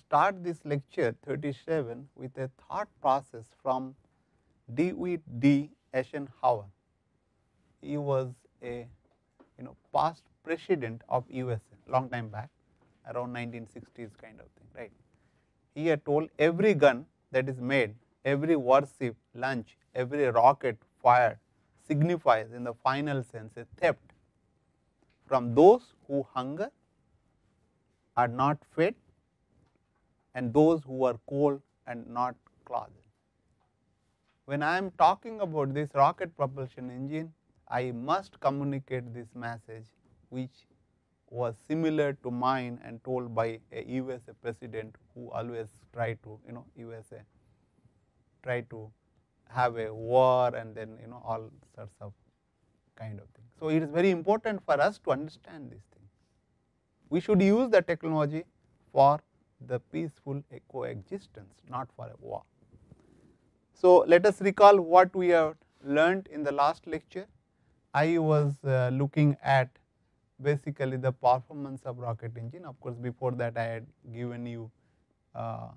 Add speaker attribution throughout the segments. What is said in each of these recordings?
Speaker 1: start this lecture 37 with a thought process from DeWitt D. Eisenhower. He was a past president of USA long time back, around 1960s kind of thing, right. He had told every gun that is made, every warship launch, every rocket fired signifies in the final sense a theft from those who hunger, are not fed, and those who are cold and not clothed. When I am talking about this rocket propulsion engine, I must communicate this message, which was similar to mine and told by a USA president who always tried to USA try to have a war and then all sorts of kind of things. So, it is very important for us to understand this thing. We should use the technology for the peaceful coexistence, not for a war. So, let us recall what we have learned in the last lecture. I was looking at basically the performance of rocket engine. Of course, before that I had given you a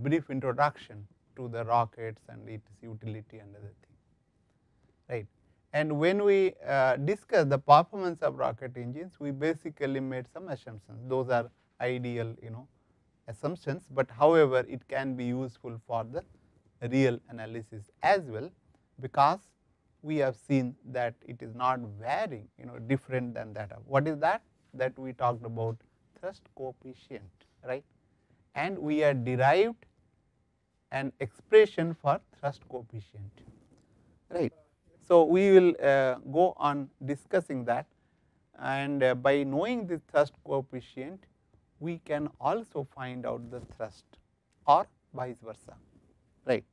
Speaker 1: brief introduction to the rockets and its utility and other things, right. And when we discuss the performance of rocket engines, we basically made some assumptions. Those are ideal assumptions, but however, it can be useful for the real analysis as well, because we have seen that it is not very different than that. What is that? That we talked about thrust coefficient, right, and we had derived an expression for thrust coefficient, right. So, we will go on discussing that, and by knowing the thrust coefficient, we can also find out the thrust or vice versa, right.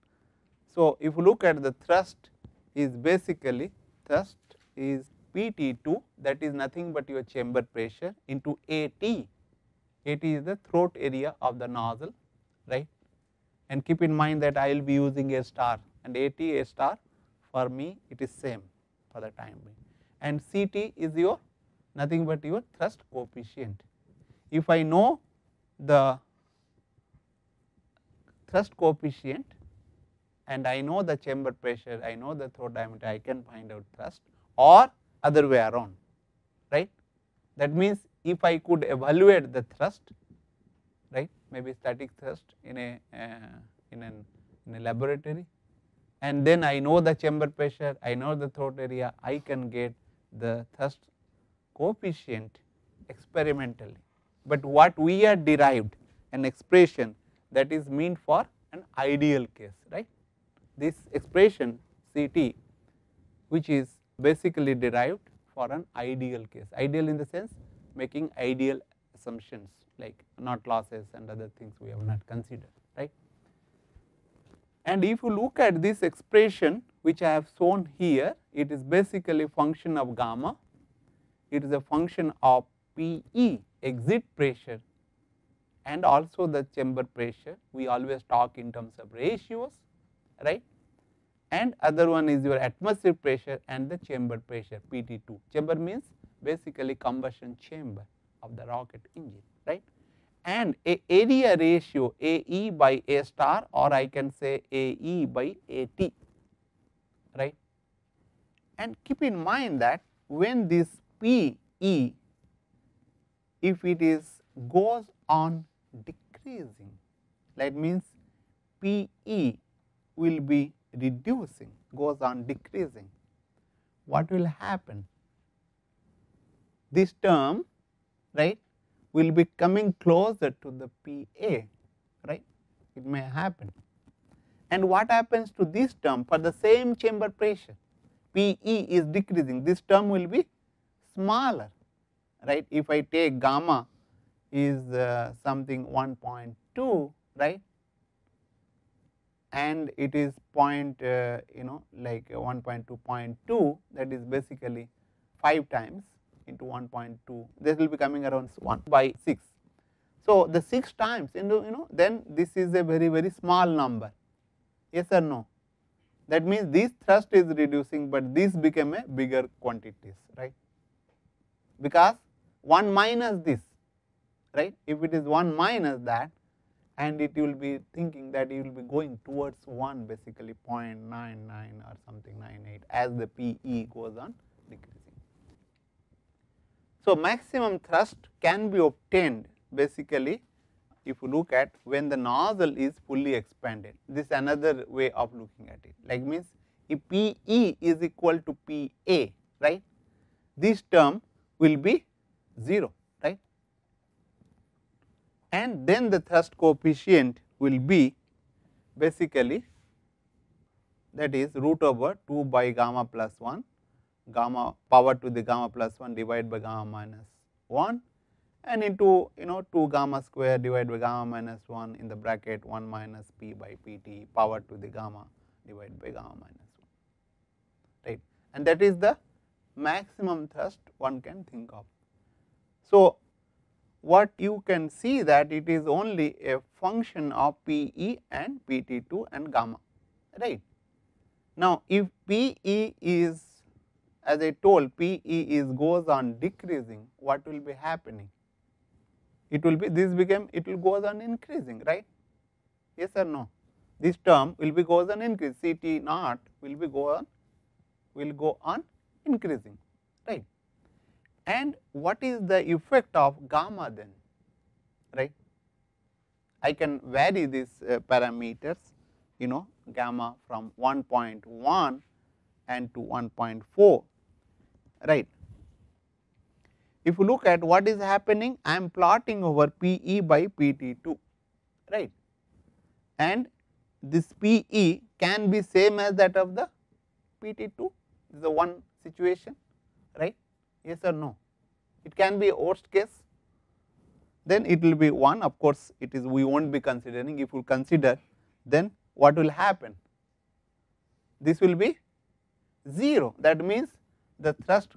Speaker 1: So, if you look at the thrust is basically thrust is PT2, that is nothing but your chamber pressure, into AT. AT is the throat area of the nozzle, right, and keep in mind that I will be using A star, and AT A star for me it is same for the time being, and CT is your nothing but your thrust coefficient. If I know the thrust coefficient and I know the chamber pressure, I know the throat diameter, I can find out thrust, or other way around, right. That means, if I could evaluate the thrust, right, maybe static thrust in a laboratory, and then I know the chamber pressure, I know the throat area, I can get the thrust coefficient experimentally. But what we have derived an expression that is meant for an ideal case, right. This expression CT, which is basically derived for an ideal case, ideal in the sense making ideal assumptions like not losses and other things we have not considered, right. And if you look at this expression which I have shown here, it is basically a function of gamma, it is a function of PE exit pressure and also the chamber pressure. We always talk in terms of ratios, right, and other one is your atmospheric pressure and the chamber pressure PT2. Chamber means basically combustion chamber of the rocket engine, right, and a area ratio AE by A star, or I can say AE by AT, right. And keep in mind that when this PE, if it is goes on decreasing, that means PE will be reducing, goes on decreasing, what will happen? This term, right, will be coming closer to the PA, right, it may happen. And what happens to this term for the same chamber pressure? PE is decreasing, this term will be smaller, right. If I take gamma is something 1.2, right, and it is point like 1.2, 0.2, that is basically 5 times into 1.2, this will be coming around 1 by 6. So, the 6 times into then this is a very very small number, yes or no. That means this thrust is reducing, but this became a bigger quantities, right, because 1 minus this, right, if it is 1 minus that, and it will be thinking that it will be going towards 1 basically 0.99 or something 98 as the PE goes on decreasing. So, maximum thrust can be obtained basically if you look at when the nozzle is fully expanded. This is another way of looking at it, like means if PE is equal to PA, right, this term will be 0, right, and then the thrust coefficient will be basically that is root over 2 by gamma plus 1, gamma power to the gamma plus 1 divided by gamma minus 1 and into 2 gamma square divided by gamma minus 1 in the bracket 1 minus p by pt power to the gamma divided by gamma minus 1, right, and that is the maximum thrust one can think of. So, what you can see that it is only a function of PE and PT2 and gamma, right. Now, if PE is, as I told, PE is goes on decreasing, what will be happening? It will be this became, it will goes on increasing, right, yes or no, this term will be goes on increase, CT naught will be go on increasing, right. And what is the effect of gamma then, right? I can vary these parameters, gamma from 1.1 and to 1.4, right. If you look at what is happening, I am plotting over PE by PT2, right, and this PE can be same as that of the PT2, this is the one situation, right, yes or no, it can be worst case, then it will be 1, of course, it is we will not be considering. If you consider, then what will happen? This will be 0, that means the thrust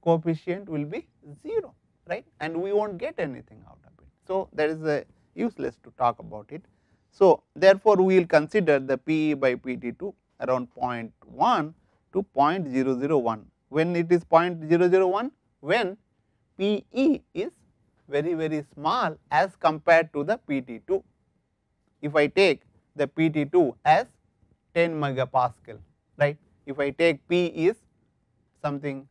Speaker 1: coefficient will be 0, right, and we will not get anything out of it. So, that is useless to talk about it. So, therefore, we will consider the PE by PT2 around 0.1 to 0.001. When it is 0.001, when PE is very small as compared to the PT2. If I take the PT2 as 10 megapascal, right, if I take P is something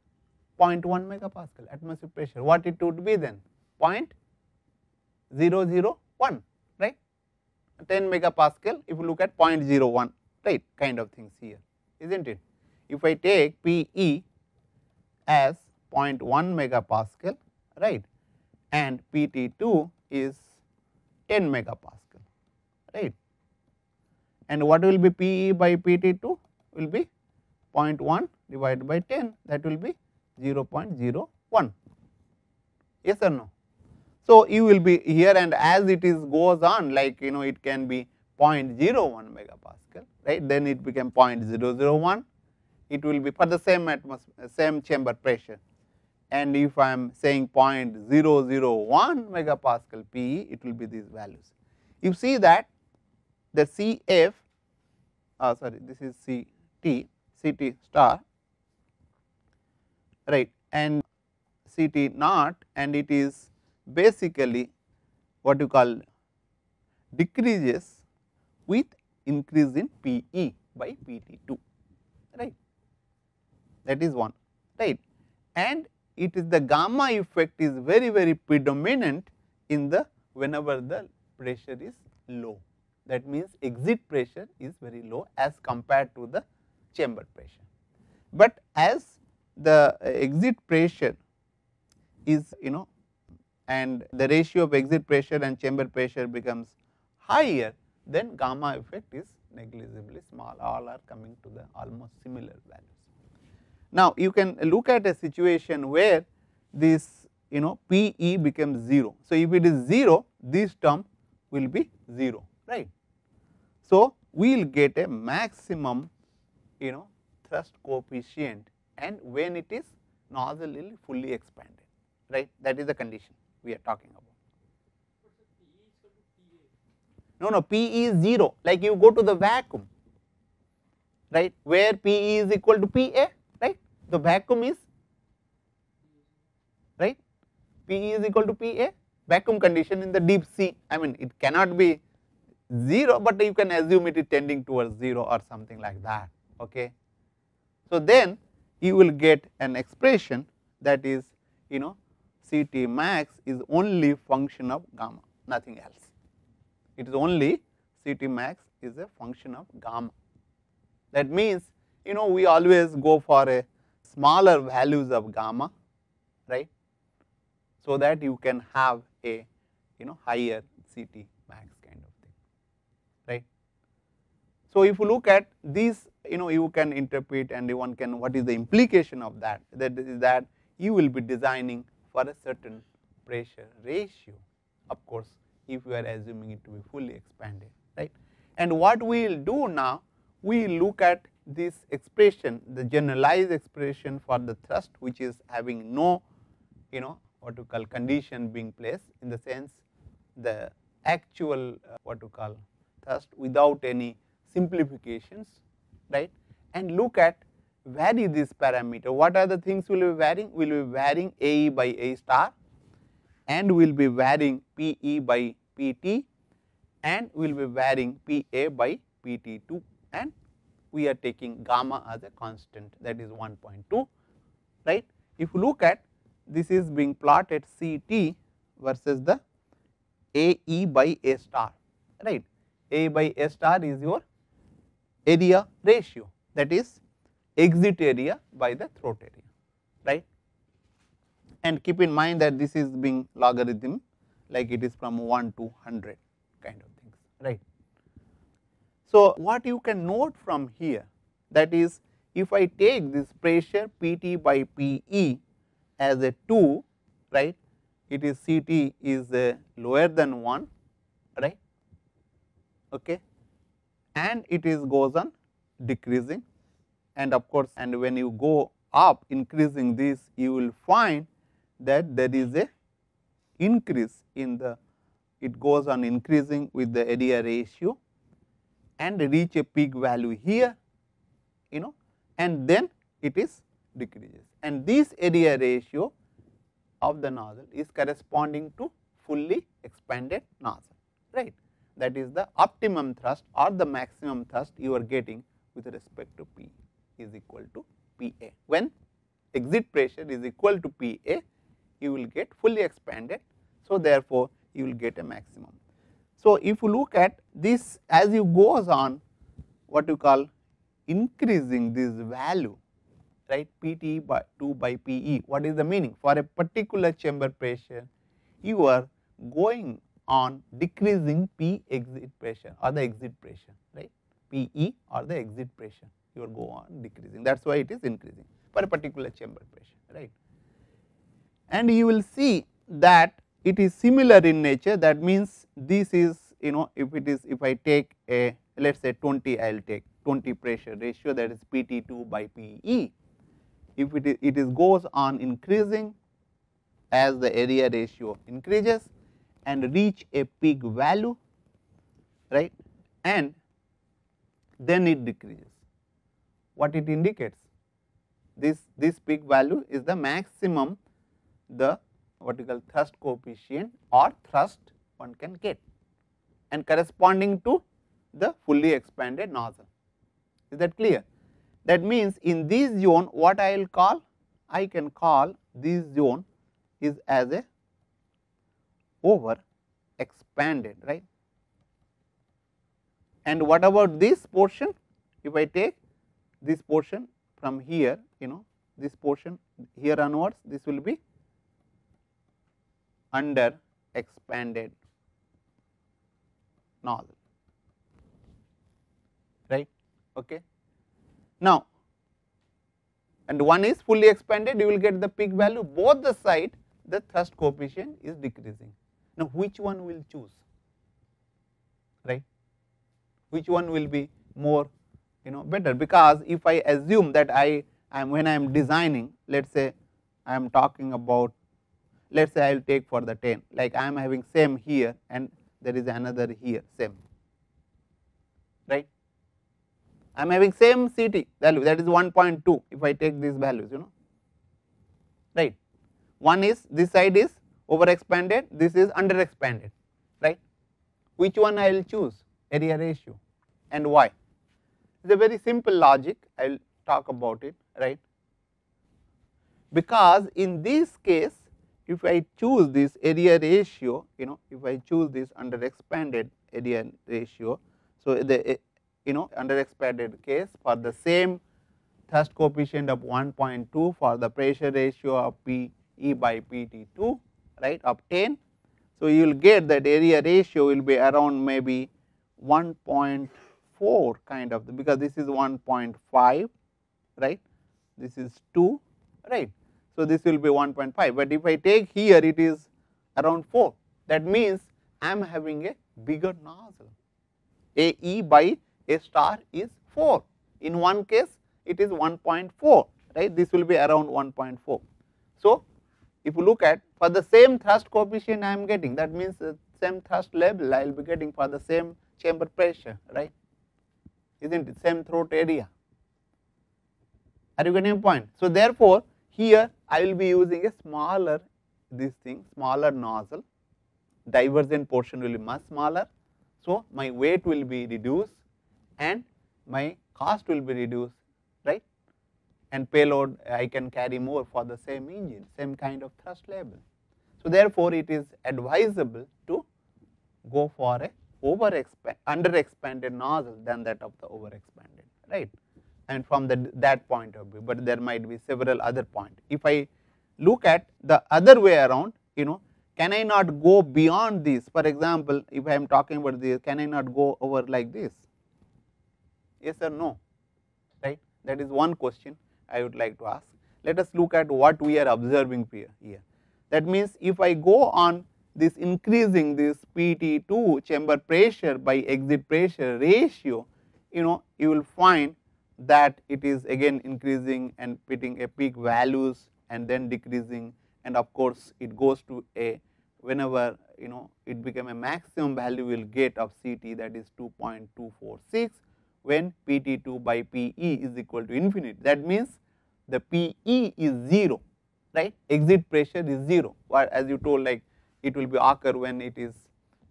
Speaker 1: 0.1 megapascal atmospheric pressure, what it would be then? 0.001, right, 10 megapascal if you look at 0.01, right, kind of things here, isn't it? If I take PE as 0.1 megapascal, right, and PT2 is 10 megapascal, right, and what will be PE by PT2 will be 0.1 divided by 10, that will be 0.01, yes or no. So, you will be here, and as it is goes on, like it can be 0.01 megapascal, right, then it became 0.001, it will be for the same atmosphere, same chamber pressure, and if I am saying 0.001 megapascal PE, it will be these values. You see that the CF, sorry, this is CT star, right, and CT naught, and it is basically what you call decreases with increase in PE by PT2, right, that is one, right, and it is the gamma effect is very predominant in the whenever the pressure is low, that means exit pressure is very low as compared to the chamber pressure. But as the exit pressure is and the ratio of exit pressure and chamber pressure becomes higher, then gamma effect is negligibly small, all are coming to the almost similar values. Now, you can look at a situation where this PE becomes 0. So, if it is 0, this term will be 0, right. So, we will get a maximum thrust coefficient, and when it is nozzle will fully expanded, right, that is the condition we are talking about. No, PE is 0, like you go to the vacuum, right, where PE is equal to PA, right, the vacuum is, right, PE is equal to PA, vacuum condition in the deep sea. I mean, it cannot be 0, but you can assume it is tending towards 0 or something like that. Okay. So, then you will get an expression that is C T max is only function of gamma, nothing else. It is only C T max is a function of gamma. That means we always go for a smaller values of gamma, right, so that you can have a higher C T max kind of thing, right. So, if you look at these, you can interpret and one can, what is the implication of that, that is that you will be designing for a certain pressure ratio, of course, if you are assuming it to be fully expanded, right. And what we will do now, we look at this expression, the generalized expression for the thrust, which is having no what you call condition being placed, in the sense the actual what you call thrust without any simplifications, right, and look at vary this parameter. What are the things will be varying? We will be varying A e by A star, and we will be varying P e by P t, and we will be varying P a by P t 2, and we are taking gamma as a constant, that is 1.2, right. If you look at this is being plotted C t versus the A e by A star, right. A by A star is your area ratio, that is exit area by the throat area, right. And keep in mind that this is being logarithm, like it is from 1 to 100 kind of things, right. So, what you can note from here, that is, if I take this pressure P t by P e as a 2, right, it is C t is lower than 1, right, okay, and it is goes on decreasing, and of course, and when you go up increasing this, you will find that there is a increase in the, it goes on increasing with the area ratio and reach a peak value here, and then it is decreases, and this area ratio of the nozzle is corresponding to fully expanded nozzle, right. That is the optimum thrust or the maximum thrust you are getting with respect to P is equal to P a. When exit pressure is equal to P a, you will get fully expanded. So, therefore, you will get a maximum. So, if you look at this as you goes on, what you call increasing this value, right, P t by 2 by P e, what is the meaning? For a particular chamber pressure, you are going on decreasing P exit pressure or the exit pressure, right, P e or the exit pressure, you will go on decreasing, that is why it is increasing for a particular chamber pressure, right. And you will see that it is similar in nature, that means this is if it is, if I take a, let us say 20, I will take 20 pressure ratio, that is P t 2 by P e. If it is goes on increasing as the area ratio increases and reach a peak value, right, and then it decreases. What it indicates? This peak value is the maximum, the what you call thrust coefficient or thrust one can get, and corresponding to the fully expanded nozzle. Is that clear? That means, in this zone what I will call? I can call this zone is as a over expanded, right. And what about this portion? If I take this portion from here, this portion here onwards, this will be under expanded nozzle, right. Okay. Now, and one is fully expanded, you will get the peak value, both the side the thrust coefficient is decreasing. Now, which one will choose, right, which one will be more better, because if I assume that I am, when I am designing, let us say I am talking about, let us say I will take for the 10, like I am having same here and there is another here same, right. I am having same C t value, that is 1.2 if I take these values, right. One is, this side is over expanded, this is under expanded, right. Which one I will choose? Area ratio, and why? It is a very simple logic, I will talk about it, right. Because in this case, if I choose this area ratio, if I choose this under expanded area ratio, so the under expanded case for the same thrust coefficient of 1.2 for the pressure ratio of P E by PT2, right, of 10. So, you will get that area ratio will be around maybe 1.4 kind of, because this is 1.5, right, this is 2, right. So, this will be 1.5, but if I take here it is around 4, that means I am having a bigger nozzle. A E by A star is 4, in one case it is 1.4, right, this will be around 1.4. So, if you look at for the same thrust coefficient I am getting, that means the same thrust level I will be getting for the same chamber pressure, right, is not it, same throat area. Are you getting a point? So, therefore, here I will be using a smaller smaller nozzle, divergent portion will be much smaller. So, my weight will be reduced and my cost will be reduced, right, and payload I can carry more for the same engine, same kind of thrust level. So, therefore, it is advisable to go for a under expanded nozzle than that of the over expanded, right, and from that point of view, but there might be several other points. If I look at the other way around, can I not go beyond this? For example, if I am talking about this, can I not go over like this? Yes or no, right? That is one question I would like to ask. Let us look at what we are observing here. That means, if I go on this increasing this PT2 chamber pressure by exit pressure ratio, you will find that it is again increasing and hitting a peak values and then decreasing, and of course, it goes to a whenever it become a maximum value we will get of CT, that is 2.246 when PT2 by PE is equal to infinity. That means, the PE is 0, right, exit pressure is 0, or as you told, like it will be occur when it is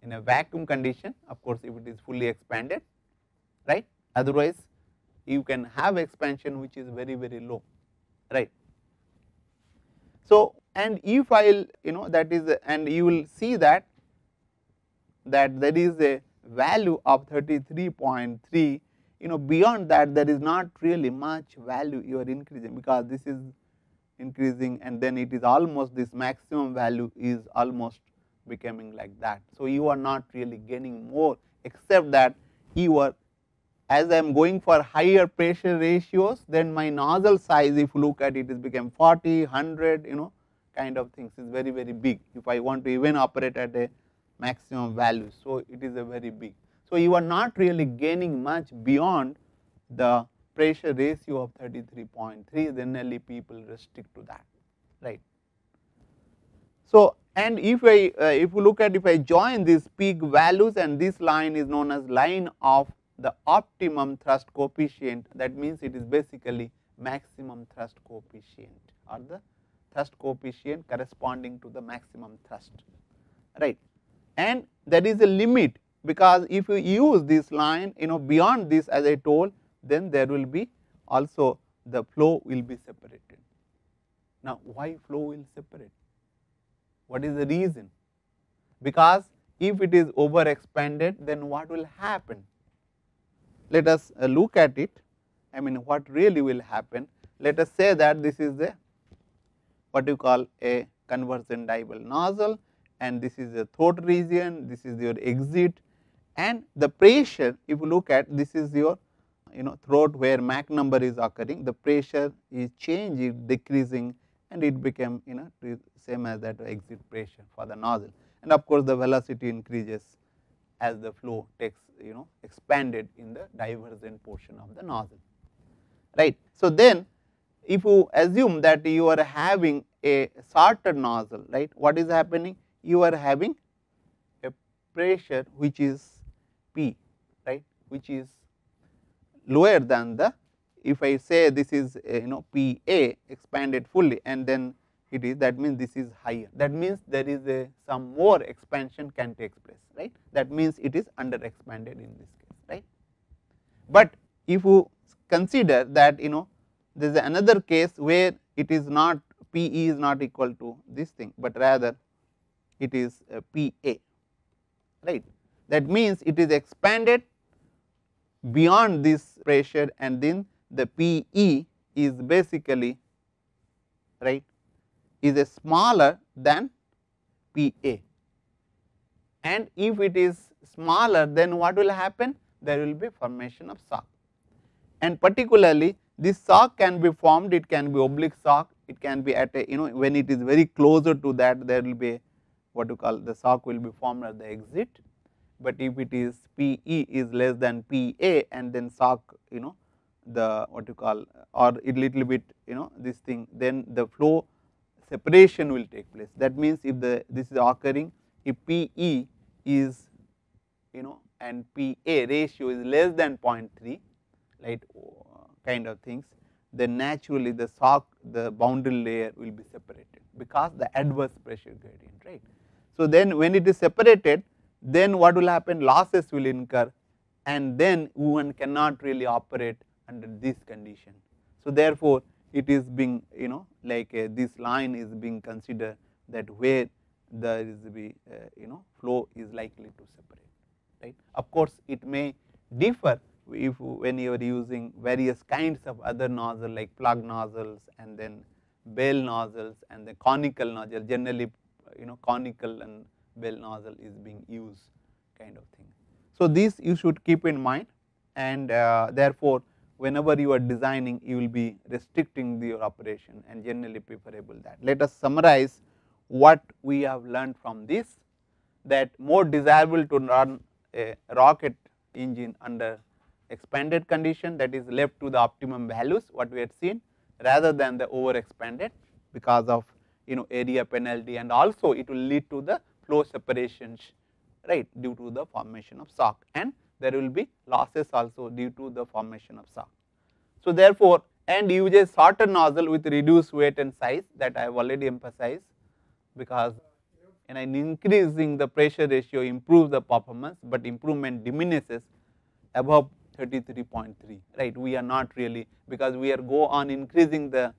Speaker 1: in a vacuum condition, of course, if it is fully expanded, right, otherwise you can have expansion which is very, very low, right. So, and if I will that is and you will see that there is a value of 33.3, beyond that there is not really much value you are increasing, because this is increasing and then it is almost this maximum value is almost becoming like that. So, you are not really gaining more, except that you are, as I am going for higher pressure ratios, then my nozzle size, if you look at it, is become 40, 100, kind of things is very, very big. If I want to even operate at a maximum value, so it is a very big. So, you are not really gaining much beyond the pressure ratio of 33.3, generally people restrict to that, right. So, and if you look at, if I join these peak values, and this line is known as line of the optimum thrust coefficient, that means it is basically maximum thrust coefficient, or the thrust coefficient corresponding to the maximum thrust, right. And there is a limit, because if you use this line beyond this, as I told, then there will be also the flow will be separated. Now, why flow will separate? What is the reason? Because if it is over expanded, then what will happen? Let us look at it. I mean, what really will happen? Let us say that this is the what you call a convergent dipole nozzle, and this is the throat region, this is your exit, and the pressure, if you look at, this is your throat where Mach number is occurring, the pressure is changing, decreasing, and it became same as that exit pressure for the nozzle, and of course, the velocity increases as the flow takes expanded in the divergent portion of the nozzle, right. So, then if you assume that you are having a shorter nozzle, right, what is happening? You are having a pressure which is P, right, which is lower than the, if I say this is PA expanded fully, and then it is, that means this is higher, that means there is a some more expansion can take place, right, that means it is under expanded in this case, right. But if you consider that there is another case where it is not P e is not equal to this thing, but rather it is P a, right. That means it is expanded beyond this pressure, and then the P e is basically, right, is a smaller than P a, and if it is smaller, then what will happen? There will be formation of shock, and particularly this shock can be formed, it can be oblique shock, it can be at a when it is very closer to that, there will be what you call the shock will be formed at the exit. But if it is P e is less than P a, and then shock the what you call, or it little bit this thing, then the flow separation will take place. That means if this is occurring, if P e is and P a ratio is less than 0.3, right, kind of things, then naturally the shock, the boundary layer will be separated, because the adverse pressure gradient, right. So then when it is separated, then what will happen? Losses will incur, and then one cannot really operate under this condition. So therefore it is being like this line is being considered that where there is be flow is likely to separate, right. Of course it may differ if when you are using various kinds of other nozzle like plug nozzles, and then bell nozzles, and the conical nozzle, generally conical and bell nozzle is being used, kind of thing. So this you should keep in mind, and therefore whenever you are designing, you will be restricting your operation, and generally preferable that. Let us summarize what we have learned from this, that more desirable to run a rocket engine under expanded condition, that is left to the optimum values what we had seen, rather than the over expanded, because of area penalty, and also it will lead to the flow separations, right, due to the formation of shock, and there will be losses also due to the formation of shock. So therefore, and use a shorter nozzle with reduced weight and size, that I have already emphasized, because and increasing the pressure ratio improves the performance, but improvement diminishes above 33.3, right. We are not really, because we are go on increasing the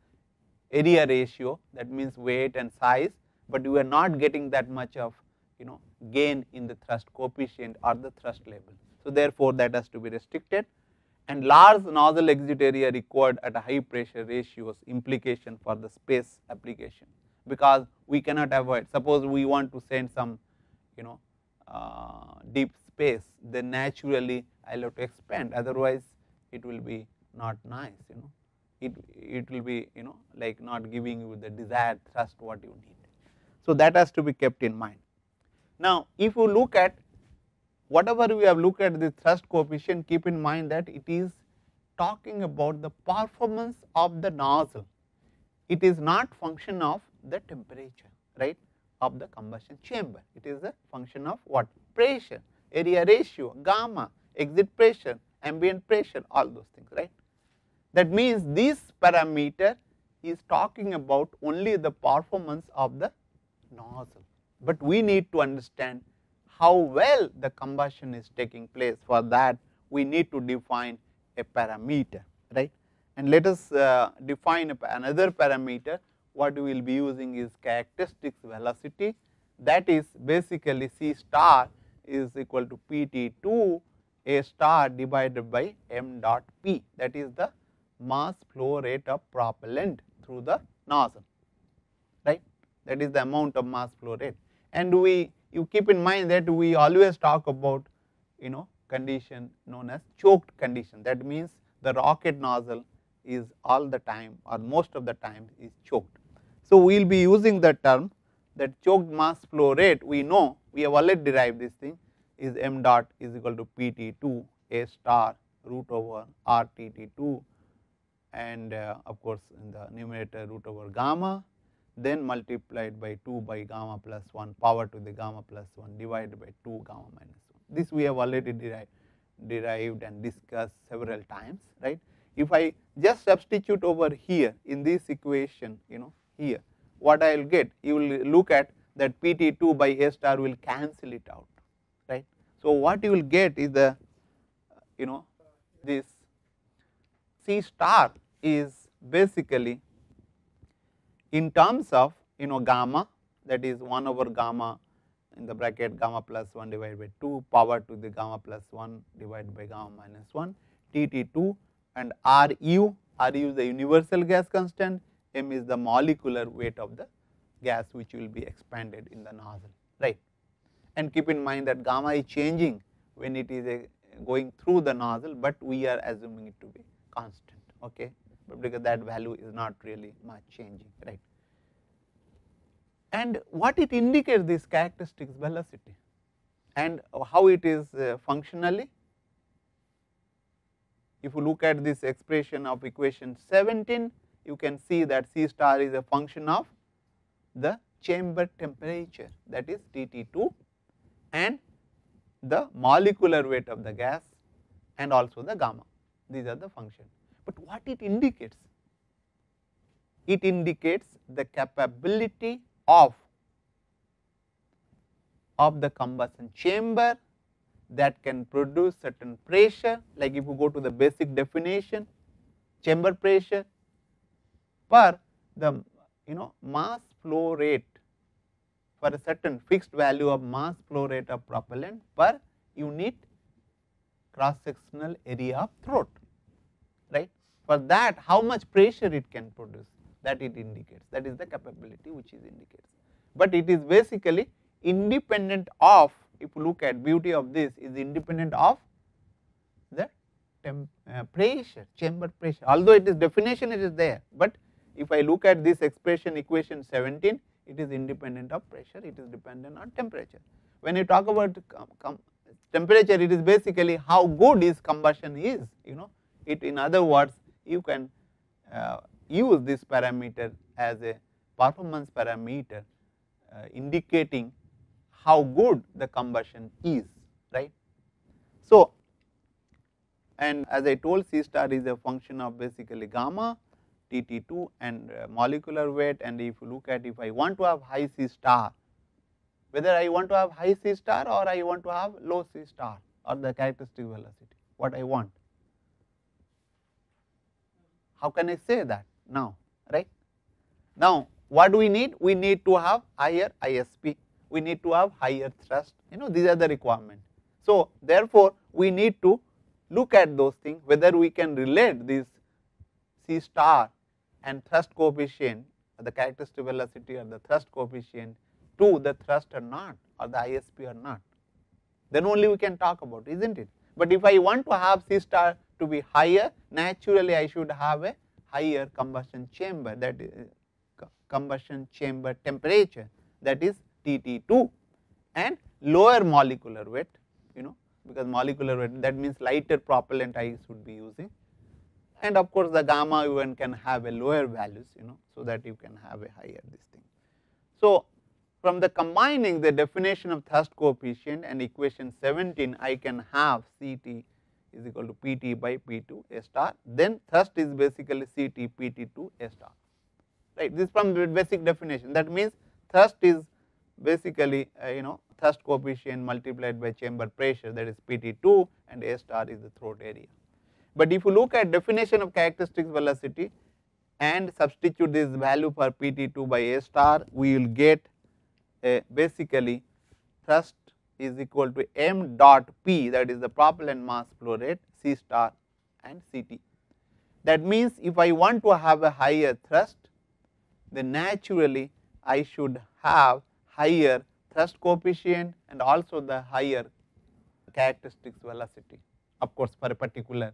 Speaker 1: area ratio, that means weight and size, but we are not getting that much of gain in the thrust coefficient or the thrust level. So therefore that has to be restricted, and large nozzle exit area required at a high pressure ratios, implication for the space application, because we cannot avoid, suppose we want to send some deep space, then naturally I will have to expand, otherwise it will be not nice, it will be like not giving you the desired thrust what you need. So that has to be kept in mind. Now if you look at whatever we have looked at the thrust coefficient, keep in mind that it is talking about the performance of the nozzle, it is not function of the temperature, right, of the combustion chamber, it is a function of what? Pressure, area ratio, gamma, exit pressure, ambient pressure, all those things, right. That means this parameter is talking about only the performance of the nozzle, but we need to understand how well the combustion is taking place. For that we need to define a parameter, right. And let us define another parameter. What we will be using is characteristics velocity, that is basically C star is equal to PT2 A star divided by m dot P, that is the mass flow rate of propellant through the nozzle, right, that is the amount of mass flow rate. And you keep in mind that we always talk about condition known as choked condition, that means the rocket nozzle is all the time or most of the time is choked. So we will be using the term that choked mass flow rate, we know, we have already derived this thing, is m dot is equal to PT2 A star root over RTT2, and of course in the numerator root over gamma, then multiplied by 2 by gamma plus 1 power to the gamma plus 1 divided by 2 gamma minus 1. This we have already derived and discussed several times, right. If I just substitute over here in this equation, here what I will get? You will look at that PT2 by A star will cancel it out, right. So, what you will get is the this C star is basically in terms of gamma, that is 1 over gamma in the bracket gamma plus 1 divided by 2 power to the gamma plus 1 divided by gamma minus 1 Tt2, and Ru is the universal gas constant, m is the molecular weight of the gas which will be expanded in the nozzle, right. And keep in mind that gamma is changing when it is going through the nozzle, but we are assuming it to be constant, okay, but because that value is not really much changing, right. And what it indicates, this characteristics velocity and how it is functionally. If you look at this expression of equation 17, you can see that C star is a function of the chamber temperature, that is Tt2, and the molecular weight of the gas and also the gamma. These are the functions. But what it indicates? It indicates the capability of the combustion chamber that can produce certain pressure, like if you go to the basic definition, chamber pressure per the mass flow rate, for a certain fixed value of mass flow rate of propellant per unit cross sectional area of throat, right. For that, how much pressure it can produce, that it indicates, that is the capability which is indicates. But it is basically independent of, if you look at beauty of this, is independent of the pressure, chamber pressure, although it is definition it is there, but if I look at this expression equation 17, it is independent of pressure, it is dependent on temperature. When you talk about temperature, it is basically how good is combustion is, it, in other words, you can use this parameter as a performance parameter indicating how good the combustion is, right. So, and as I told, C star is a function of basically gamma, Tt2 and molecular weight, and if you look at, if I want to have high C star, whether I want to have high C star or I want to have low C star or the characteristic velocity, what I want. How can I say that now, right? Now, what do we need? We need to have higher ISP, we need to have higher thrust, these are the requirements. So, therefore, we need to look at those things, whether we can relate this C star and thrust coefficient, or the characteristic velocity or the thrust coefficient to the thrust or not, or the ISP or not, then only we can talk about, isn't it? But if I want to have C star to be higher, naturally I should have a higher combustion chamber, that is combustion chamber temperature, that is Tt2, and lower molecular weight, because molecular weight, that means lighter propellant I should be using, and of course the gamma even can have a lower values, so that you can have a higher this thing. So, from the combining the definition of thrust coefficient and equation 17, I can have Ct is equal to Pt by P2 A star, then thrust is basically Ct Pt2 A star, right. This from the basic definition, that means thrust is basically thrust coefficient multiplied by chamber pressure, that is Pt2, and A star is the throat area. But if you look at definition of characteristic velocity and substitute this value for Pt2 by A star, we will get basically thrust is equal to m dot p, that is the propellant mass flow rate, C star and Ct. That means if I want to have a higher thrust, then naturally I should have higher thrust coefficient and also the higher characteristics velocity, of course, for a particular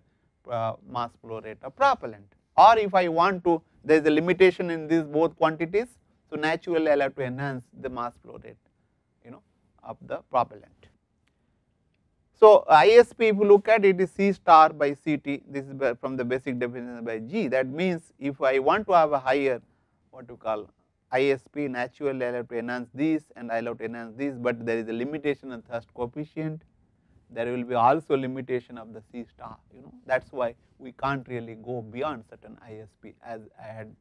Speaker 1: mass flow rate of propellant. Or if I want to, there is a limitation in these both quantities, so naturally I will have to enhance the mass flow rate of the propellant. So, ISP, if you look at it, is C star by Ct, this is from the basic definition by G. That means if I want to have a higher, what you call ISP, naturally I will have to enhance this and I will have to enhance this, but there is a limitation on thrust coefficient, there will be also limitation of the C star, that is why we can't really go beyond certain ISP, as I had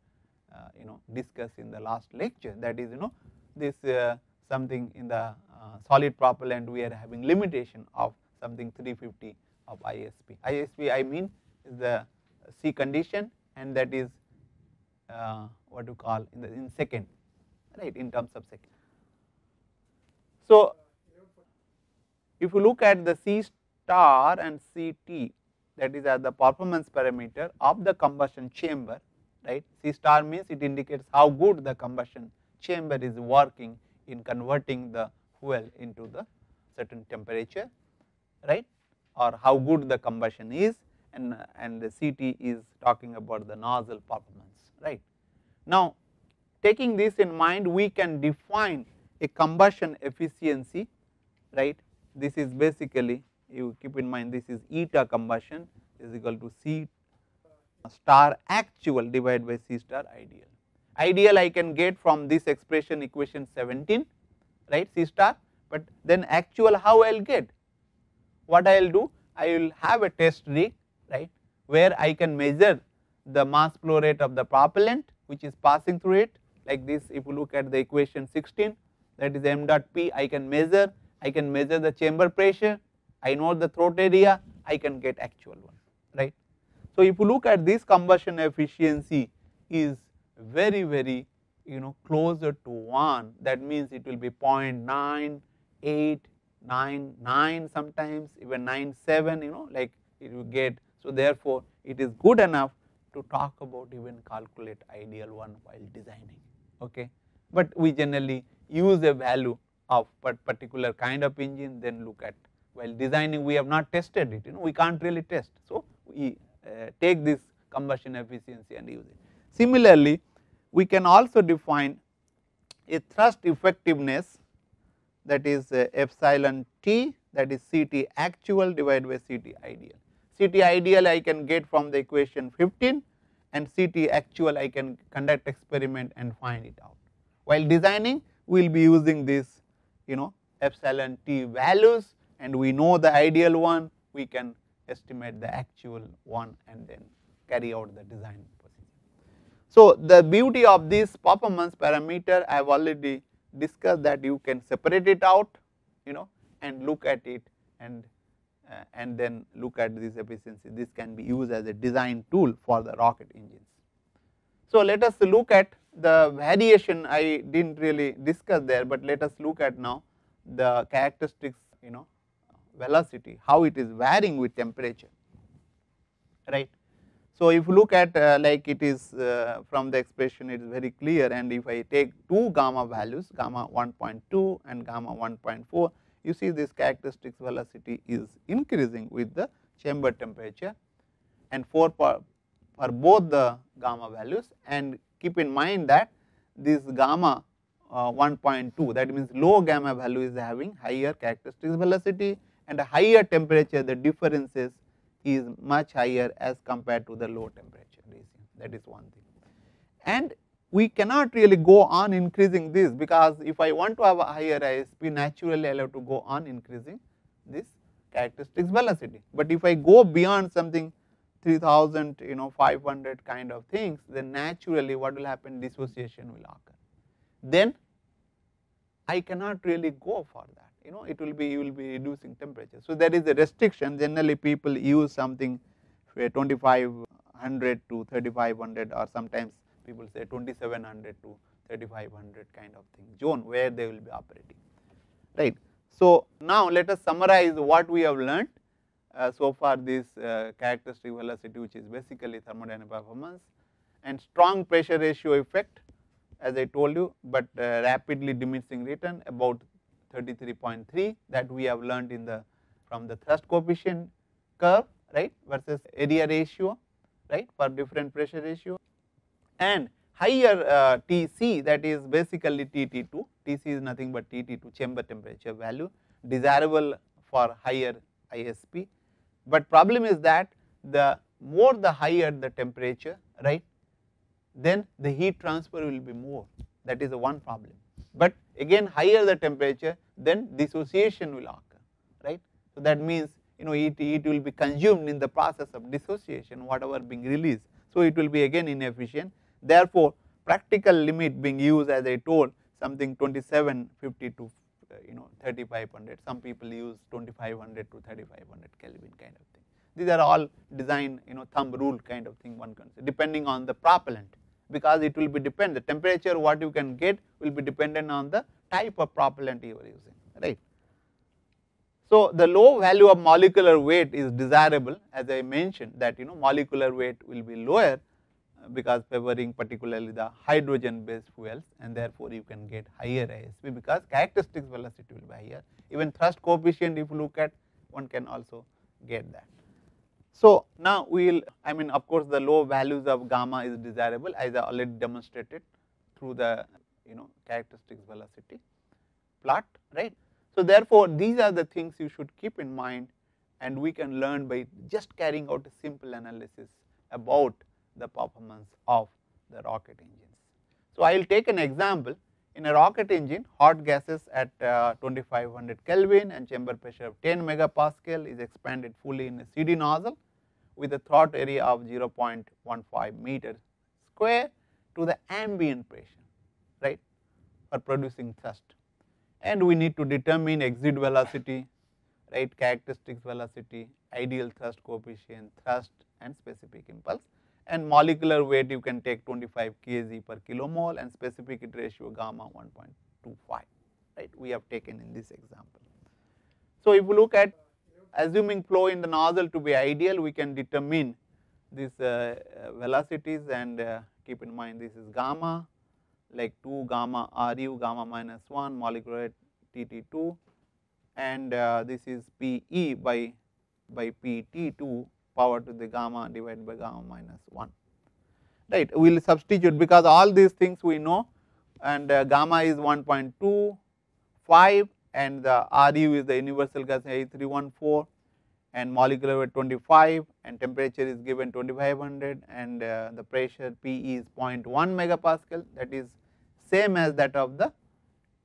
Speaker 1: discussed in the last lecture, that is this something in the solid propellant we are having limitation of something 350 of ISP. ISP I mean is the C condition, and that is what you call in second, right, in terms of second. So if you look at the C star and CT, that is as the performance parameter of the combustion chamber, right. C star means it indicates how good the combustion chamber is working in converting the fuel into the certain temperature, right, or how good the combustion is, and the CT is talking about the nozzle performance, right. Now taking this in mind, we can define a combustion efficiency, right. This is basically, you keep in mind, this is eta combustion is equal to C star actual divided by C star ideal. Ideal I can get from this expression equation 17, right, C star, but then actual how I will get? What I will do? I will have a test rig, right, where I can measure the mass flow rate of the propellant which is passing through it, like this. If you look at the equation 16, that is m dot p, I can measure the chamber pressure, I know the throat area, I can get actual one, right. So if you look at this combustion efficiency is very closer to 1, that means it will be 0.9899, sometimes even 97, like it will get. So therefore it is good enough to talk about even calculate ideal one while designing, okay. But we generally use a value of particular kind of engine, then look at while designing. We have not tested it, we can't really test, so we take this combustion efficiency and use it. Similarly, we can also define a thrust effectiveness, that is epsilon T, that is CT actual divided by CT ideal. CT ideal I can get from the equation 15, and CT actual I can conduct experiment and find it out. While designing, we will be using this epsilon T values, and we know the ideal one, we can estimate the actual one and then carry out the design procedure. So the beauty of this performance parameter, I have already discussed that you can separate it out, and look at it, and then look at this efficiency. This can be used as a design tool for the rocket engines. So let us look at the variation. I did not really discuss there, but let us look at now the characteristics, velocity, how it is varying with temperature, right. So if you look at like it is from the expression, it is very clear, and if I take two gamma values, gamma 1.2 and gamma 1.4, you see this characteristics velocity is increasing with the chamber temperature, and for both the gamma values, and keep in mind that this gamma 1.2, that means low gamma value is having higher characteristics velocity, and a higher temperature the differences is much higher as compared to the low temperature region. That is one thing. And we cannot really go on increasing this, because if I want to have a higher ISP, naturally I will have to go on increasing this characteristics velocity. But if I go beyond something 3500 kind of things, then naturally what will happen, dissociation will occur. Then I cannot really go for that, it will be, you will be reducing temperature. So there is a restriction. Generally people use something 2500 to 3500, or sometimes people say 2700 to 3500 kind of thing zone where they will be operating, right. So now let us summarize what we have learned so far. This characteristic velocity, which is basically thermodynamic performance, and strong pressure ratio effect, as I told you, but rapidly diminishing return about 33.3, that we have learned in the from the thrust coefficient curve, right, versus area ratio, right, for different pressure ratio, and higher Tc, that is basically Tt2. Tc is nothing but Tt2, chamber temperature value, desirable for higher ISP. But problem is that the more the higher the temperature, right, then the heat transfer will be more. That is the one problem. But again, higher the temperature, then dissociation will occur, right. So that means it will be consumed in the process of dissociation, whatever being released. So it will be again inefficient. Therefore practical limit being used, as I told, something 2750 to 3500. Some people use 2500 to 3500 Kelvin kind of thing. These are all design thumb rule kind of thing one can say, depending on the propellant, because it will be depend, the temperature what you can get will be dependent on the type of propellant you are using, right. So, the low value of molecular weight is desirable, as I mentioned that molecular weight will be lower because favoring particularly the hydrogen based fuels, and therefore you can get higher ASP because characteristic velocity will be higher. Even thrust coefficient, if you look at, one can also get that. So, now we will, I mean, of course, the low values of gamma is desirable, as I already demonstrated through the characteristic velocity plot, right. So, therefore, these are the things you should keep in mind, and we can learn by just carrying out a simple analysis about the performance of the rocket engines. So, I will take an example. In a rocket engine, hot gases at 2500 Kelvin and chamber pressure of 10 megapascal is expanded fully in a CD nozzle with a throat area of 0.15 meters square to the ambient pressure, right, for producing thrust. And we need to determine exit velocity, right, characteristic velocity, ideal thrust coefficient, thrust and specific impulse, and molecular weight you can take 25 kg per kilomole and specific heat ratio gamma 1.25, right, we have taken in this example. So, if you look at assuming flow in the nozzle to be ideal, we can determine these velocities, and keep in mind this is gamma like 2 gamma RU gamma minus 1 molecular weight TT2, and this is PE by PT2 power to the gamma divided by gamma minus 1, right. We will substitute because all these things we know, and gamma is 1.25 and the RU is the universal gas A314 and molecular weight 25 and temperature is given 2500 and the pressure PE is 0.1 megapascal, that is same as that of the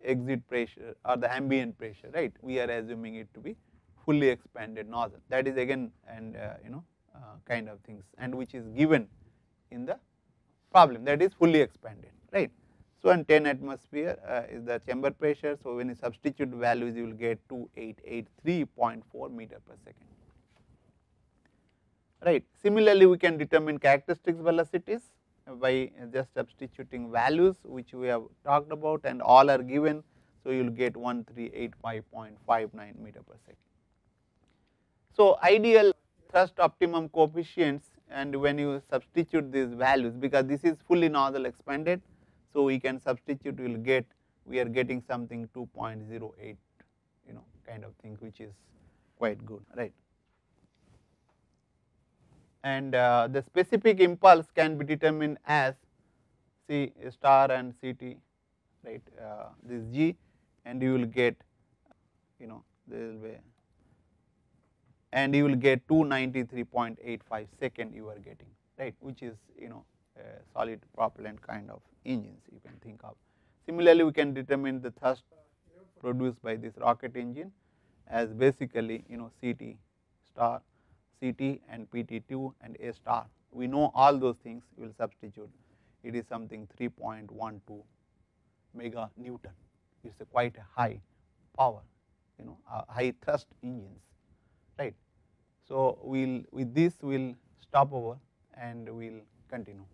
Speaker 1: exit pressure or the ambient pressure, right. We are assuming it to be fully expanded nozzle, that is again and kind of things, and which is given in the problem, that is fully expanded, right. So, and 10 atmosphere is the chamber pressure. So, when you substitute values you will get 2883.4 meter per second, right. Similarly, we can determine characteristic velocities by just substituting values which we have talked about, and all are given. So, you will get 1385.59 meter per second. So, ideal thrust optimum coefficients, and when you substitute these values, because this is fully nozzle expanded, so we can substitute, we will get, we are getting something 2.08 kind of thing, which is quite good, right. And the specific impulse can be determined as C star and CT, right, this G, and you will get there will be, and you will get 293.85 second you are getting, right, which is solid propellant kind of engines you can think of. Similarly, we can determine the thrust produced by this rocket engine as basically CT star, CT and PT2 and A star. We know all those things, we will substitute, it is something 3.12 mega Newton, it is a quite a high power, high thrust engines, right. So, we will with this we will stop over and we will continue.